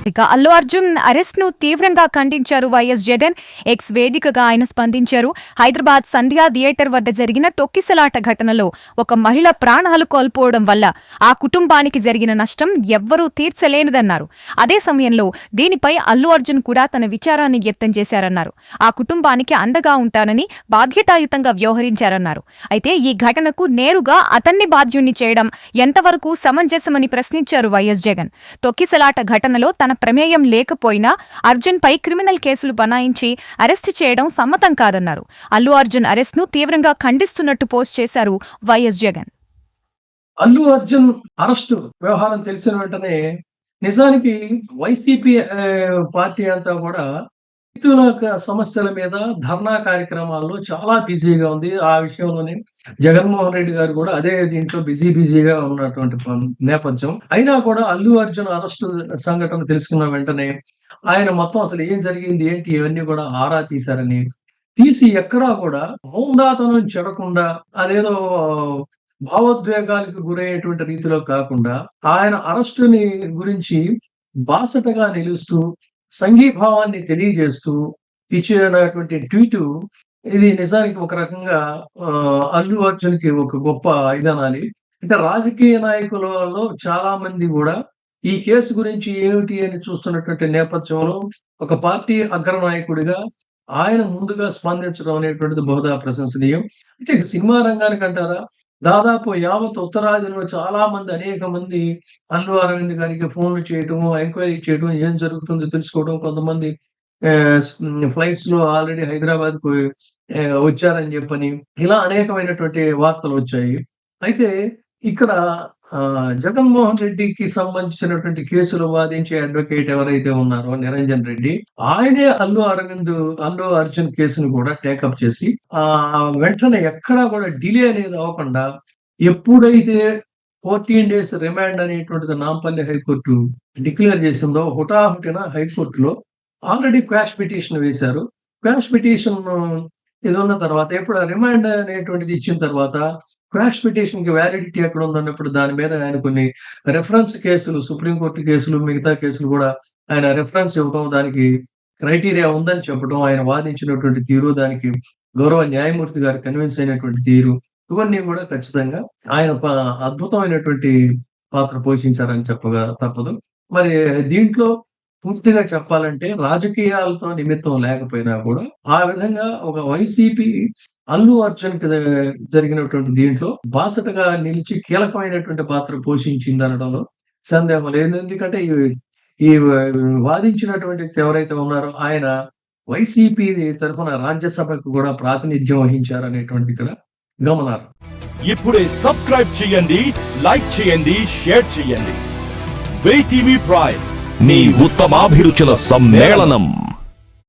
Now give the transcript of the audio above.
ఇక అల్లు అర్జున్ అరెస్ట్ ను తీవ్రంగా ఖండించారు వైఎస్ జగన్. ఎక్స్ వేదికగా ఆయన స్పందించారు. హైదరాబాద్ సంధ్యా థియేటర్ వద్ద జరిగిన తొక్కిసలాట ఘటనలో ఒక మహిళ ప్రాణాలు కోల్పోవడం వల్ల ఆ కుటుంబానికి జరిగిన నష్టం ఎవ్వరూ తీర్చలేనిదన్నారు. అదే సమయంలో దీనిపై అల్లు అర్జున్ కూడా తన విచారాన్ని వ్యక్తం చేశారన్నారు. ఆ కుటుంబానికి అండగా ఉంటానని బాధ్యతాయుతంగా వ్యవహరించారన్నారు. అయితే ఈ ఘటనకు నేరుగా అతన్ని బాధ్యుణ్ణి చేయడం ఎంతవరకు సమంజసమని ప్రశ్నించారు వైఎస్ జగన్. తొక్కిసలాట ఘటనలో తన ప్రమేయం లేకపోయినా అర్జున్ పై క్రిమినల్ కేసులు బనాయించి అరెస్టు చేయడం సమ్మతం కాదన్నారు. అల్లు అర్జున్ అరెస్ట్ ను తీవ్రంగా ఖండిస్తున్నట్టు పోస్ట్ చేశారు వైఎస్ జగన్. అల్లు అర్జున్ అరెస్టు వ్యవహారం తెలిసిన వెంటనే నిజానికి వైసీపీ పార్టీ అంతా కూడా రైతుల సమస్యల మీద ధర్నా కార్యక్రమాల్లో చాలా బిజీగా ఉంది. ఆ విషయంలోనే జగన్మోహన్ రెడ్డి గారు కూడా అదే దీంట్లో బిజీగా ఉన్నటువంటి నేపథ్యం. అయినా కూడా అల్లు అర్జున్ అరెస్టు సంఘటన తెలుసుకున్న వెంటనే ఆయన మొత్తం అసలు ఏం జరిగింది ఏంటి ఇవన్నీ కూడా ఆరా తీసి ఎక్కడా కూడా హోందాతనం చెడకుండా అదేదో భావోద్వేగాలకు గురయ్యేటువంటి రీతిలో కాకుండా ఆయన అరెస్టుని గురించి బాసటగా నిలుస్తూ సంఘీభావాన్ని తెలియజేస్తూ ఇచ్చినటువంటి ట్వీటు ఇది నిజానికి ఒక రకంగా అల్లు అర్జున్ కి ఒక గొప్ప ఇదనాలి. అంటే రాజకీయ నాయకులలో చాలా మంది కూడా ఈ కేసు గురించి ఏమిటి అని చూస్తున్నటువంటి నేపథ్యంలో ఒక పార్టీ అగ్రనాయకుడిగా ఆయన ముందుగా స్పందించడం అనేటువంటిది బహుదా ప్రశంసనీయం. అయితే సినిమా రంగానికి అంటారా దాదాపు యావత్ ఉత్తరాదిలో చాలా మంది అనేక మంది అల్లు అరవింద్ గారికి ఫోన్లు చేయటం, ఎంక్వైరీ చేయడం, ఏం జరుగుతుందో తెలుసుకోవడం, కొంతమంది ఫ్లైట్స్ లో ఆల్రెడీ హైదరాబాద్ కు వచ్చారని చెప్పని ఇలా అనేకమైనటువంటి వార్తలు వచ్చాయి. అయితే ఇక్కడ జగన్మోహన్ రెడ్డికి సంబంధించినటువంటి కేసులు వాదించే అడ్వకేట్ ఎవరైతే ఉన్నారో నిరంజన్ రెడ్డి, ఆయనే అల్లు అర్జున్ కేసును కూడా టేకప్ చేసి వెంటనే ఎక్కడా కూడా డిలే అనేది అవ్వకుండా ఎప్పుడైతే 14 days రిమాండ్ అనేటువంటిది నాంపల్లి హైకోర్టు డిక్లేర్ చేసిందో హుటాహుటిన హైకోర్టులో ఆల్రెడీ క్వాష్ పిటిషన్ వేశారు. క్వాష్ పిటిషన్ ఇది ఉన్న తర్వాత ఎప్పుడు రిమాండ్ అనేటువంటిది ఇచ్చిన తర్వాత క్వాష్ పిటిషన్ కి వ్యాలిడిటీ ఎక్కడ ఉందన్నప్పుడు దాని మీద ఆయన కొన్ని రెఫరెన్స్ కేసులు, సుప్రీంకోర్టు కేసులు, మిగతా కేసులు కూడా ఆయన రెఫరెన్స్ ఇవ్వడం, దానికి క్రైటీరియా ఉందని చెప్పడం, ఆయన వాదించినటువంటి తీరు, దానికి గౌరవ న్యాయమూర్తి గారు కన్విన్స్ అయినటువంటి తీరు, ఇవన్నీ కూడా ఖచ్చితంగా ఆయన అద్భుతమైనటువంటి పాత్ర పోషించారని చెప్పగా తప్పదు. మరి దీంట్లో పూర్తిగా చెప్పాలంటే రాజకీయాలతో నిమిత్తం లేకపోయినా కూడా ఆ విధంగా ఒక వైసీపీ అల్లు అర్జున్ కి జరిగినటువంటి దీంట్లో బాసటగా నిలిచి కీలకమైనటువంటి పాత్ర పోషించింది అనడంలో సందేహం లేదు. ఎందుకంటే ఈ వాదించినటువంటి ఎవరైతే ఉన్నారో ఆయన వైసీపీ తరఫున రాజ్యసభకు కూడా ప్రాతినిధ్యం వహించారు అనేటువంటి ఇక్కడ గమనార్హం. ఇప్పుడే సబ్స్క్రైబ్ చేయండి, లైక్ చేయండి, షేర్ చేయండి. WEITV ప్రైమ్, నీ ఉత్తమాభిరుచుల సమ్మేళనం.